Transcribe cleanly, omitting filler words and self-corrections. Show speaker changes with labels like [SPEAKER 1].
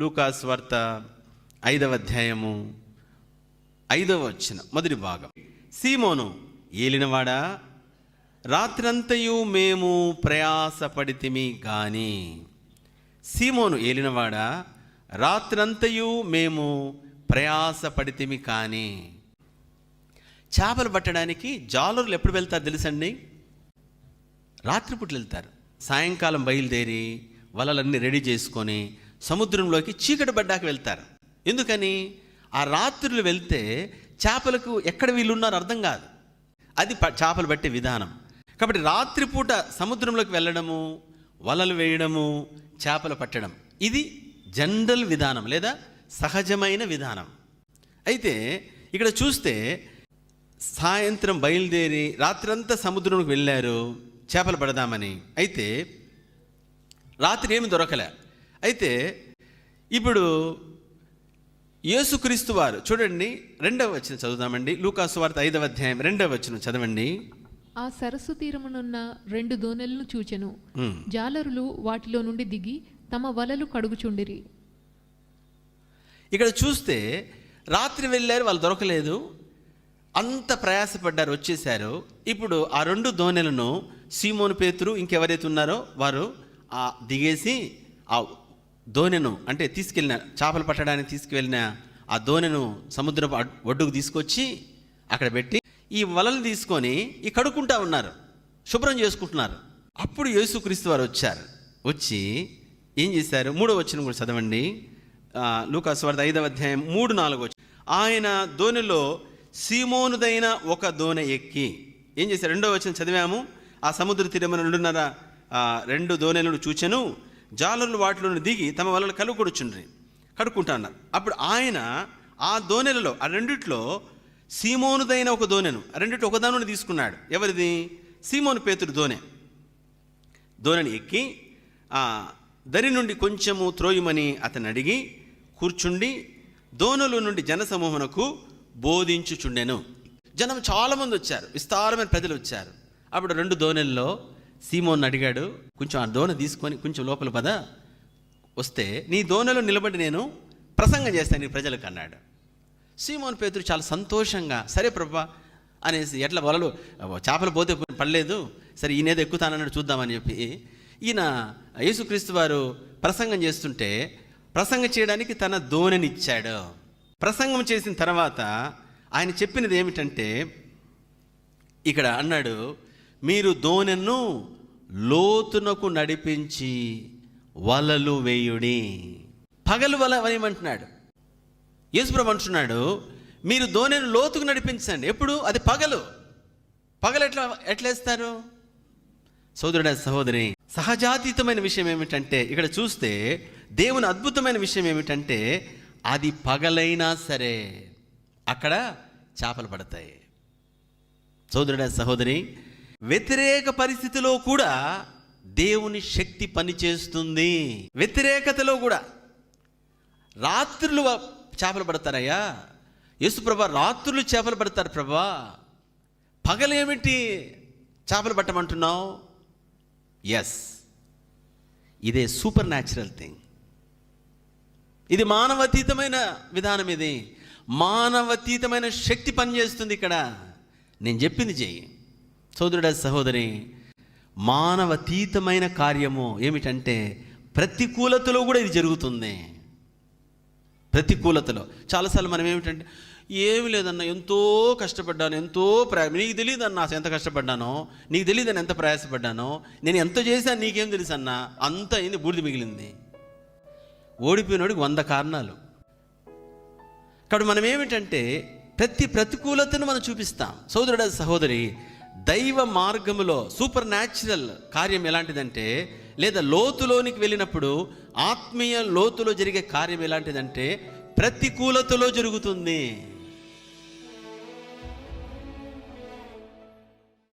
[SPEAKER 1] లూకాసు వార్త 5వ అధ్యాయము 5వ వచనం మొదటి భాగం. సీమోను ఏలినవాడా, రాత్రంతయు మేము ప్రయాసపడితిమి గాని. సీమోను ఏలినవాడా, రాత్రంతయు మేము ప్రయాసపడితిమి కానీ. చేపలు పట్టడానికి జాలరులు ఎప్పుడు వెళ్తారు తెలుసండి? రాత్రిపూట్లు వెళ్తారు. సాయంకాలం బయలుదేరి వలలన్నీ రెడీ చేసుకొని సముద్రంలోకి చీకటి పడ్డాక వెళ్తారు. ఎందుకని? ఆ రాత్రులు వెళ్తే చేపలకు ఎక్కడ వీళ్ళున్నారో అర్థం కాదు. అది చేపలు పట్టే విధానం. కాబట్టి రాత్రిపూట సముద్రంలోకి వెళ్ళడము, వలలు వేయడము, చేపలు పట్టడం, ఇది జనరల్ విధానం లేదా సహజమైన విధానం. అయితే ఇక్కడ చూస్తే సాయంత్రం బయలుదేరి రాత్రంతా సముద్రంలోకి వెళ్ళారు చేపలు పడదామని. అయితే రాత్రి ఏమి దొరకలే. అయితే ఇప్పుడు యేసుక్రీస్తు వారు చూడండి, 2వ వచనం చదువుదామండి. లూకాసు వార్త 5వ అధ్యాయం 2వ వచనం చదవండి.
[SPEAKER 2] ఆ సరస్సు తీరమునున్న 2 దోణెలను చూచెను. జాలరులు వాటిలో నుండి దిగి తమ వలలు కడుగుచుండిరి.
[SPEAKER 1] ఇక్కడ చూస్తే రాత్రి వెళ్ళారు, వాళ్ళు దొరకలేదు, అంత ప్రయాసపడ్డారు, వచ్చేసారు. ఇప్పుడు ఆ 2 దోణెలను సీమోను పేతురు ఇంకెవరైతే ఉన్నారో వారు దిగేసి ఆ దోణెను అంటే తీసుకెళ్ళిన చేపలు పట్టడానికి తీసుకువెళ్ళిన ఆ దోణెను సముద్రపు ఒడ్డుకు తీసుకొచ్చి అక్కడ పెట్టి ఈ వలలు తీసుకొని ఈ కడుక్కుంటా ఉన్నారు, శుభ్రం చేసుకుంటున్నారు. అప్పుడు యేసుక్రీస్తు వారు వచ్చారు. వచ్చి ఏం చేశారు? 3వ వచనం కూడా చదవండి. లూకాసు వార్త 5వ అధ్యాయం 3-4 వచనం. ఆయన దోణిలో సీమోనుదైన ఒక దోణె ఎక్కి ఏం చేశారు? 2వ వచనం చదివాము. ఆ సముద్ర తీరమున 2 దోణెలను చూచెను. జాలరులు వాటిలో దిగి తమ వలలు కడుక్కుంటా ఉన్నారు. అప్పుడు ఆయన ఆ దోణెలలో ఆ 2 సీమోనుదైన ఒక దోణెను, ఆ 2 ఒక దానిని తీసుకున్నాడు. ఎవరిది? సీమోను పేతురు దోణెని ఎక్కి దరి నుండి కొంచెము త్రోయుమని అతను అడిగి కూర్చుండి దోణుల నుండి జనసమూహమునకు బోధించుచుండెను. జనం చాలామంది వచ్చారు, విస్తారమైన ప్రజలు వచ్చారు. అప్పుడు 2 దోణెల్లో సీమోన్ అడిగాడు, కొంచెం ఆ దోణె తీసుకొని కొంచెం లోపల పద, వస్తే నీ దోణెలో నిలబడి నేను ప్రసంగం చేస్తాను నీ ప్రజలకు అన్నాడు. సీమోన్ పేతురు చాలా సంతోషంగా సరే ప్రభా అనేసి, ఎట్లా వలలు చేపలు పోతే పడలేదు, సరే ఈయనేదో ఎక్కుతానన్నాడు చూద్దామని చెప్పి ఈయన యేసుక్రీస్తు వారు ప్రసంగం చేస్తుంటే ప్రసంగం చేయడానికి తన దోణెనిచ్చాడు. ప్రసంగం చేసిన తర్వాత ఆయన చెప్పినది ఏమిటంటే, ఇక్కడ అన్నాడు, మీరు దోణెను లోతునకు నడిపించి వలలు వేయుడి. పగలు వల వేయమంటున్నాడు. యేసుప్రభు అంటున్నాడు, మీరు దోణెను లోతుకు నడిపించండి. ఎప్పుడు? అది పగలు ఎట్లేస్తారు? సోదరుడా సహోదరి, సహజాతీతమైన విషయం ఏమిటంటే, ఇక్కడ చూస్తే దేవుని అద్భుతమైన విషయం ఏమిటంటే, అది పగలైనా సరే అక్కడ చేపలు పడతాయి. సోదరుడా సహోదరి, వ్యతిరేక పరిస్థితిలో కూడా దేవుని శక్తి పనిచేస్తుంది. వ్యతిరేకతలో కూడా రాత్రులు చేపలు పడతారయ్యా. యేసుప్రభా రాత్రులు చేపలు పడతారు ప్రభా, పగలేమిటి చేపలు పట్టమంటున్నావు? ఎస్, ఇదే సూపర్ న్యాచురల్ థింగ్. ఇది మానవతీతమైన విధానం. ఇది మానవతీతమైన శక్తి పనిచేస్తుంది ఇక్కడ. నేను చెప్పింది చెయ్యి సోదరుడా సహోదరి. మానవతీతమైన కార్యము ఏమిటంటే ప్రతికూలతలో కూడా ఇది జరుగుతుంది. ప్రతికూలతలో చాలాసార్లు మనం ఏమిటంటే, ఏమి లేదన్నా, ఎంతో కష్టపడ్డాను, ఎంతో నీకు తెలియదు అన్నా ఎంత కష్టపడ్డానో, నీకు తెలియదు అని ఎంత ప్రయాసపడ్డానో, నేను ఎంత చేశాను నీకేం తెలుసు అన్నా, అంత అయింది, బూడిద మిగిలింది. ఓడిపోయినోడికి 100 కారణాలు. కాబట్టి మనం ఏమిటంటే ప్రతి ప్రతికూలతను మనం చూపిస్తాం. సోదరుడా సహోదరి, దైవ మార్గములో సూపర్ న్యాచురల్ కార్యం ఎలాంటిదంటే, లేదా లోతులోనికి వెళ్ళినప్పుడు ఆత్మీయ లోతులో జరిగే కార్యం ఎలాంటిదంటే ప్రతికూలతలో జరుగుతుంది.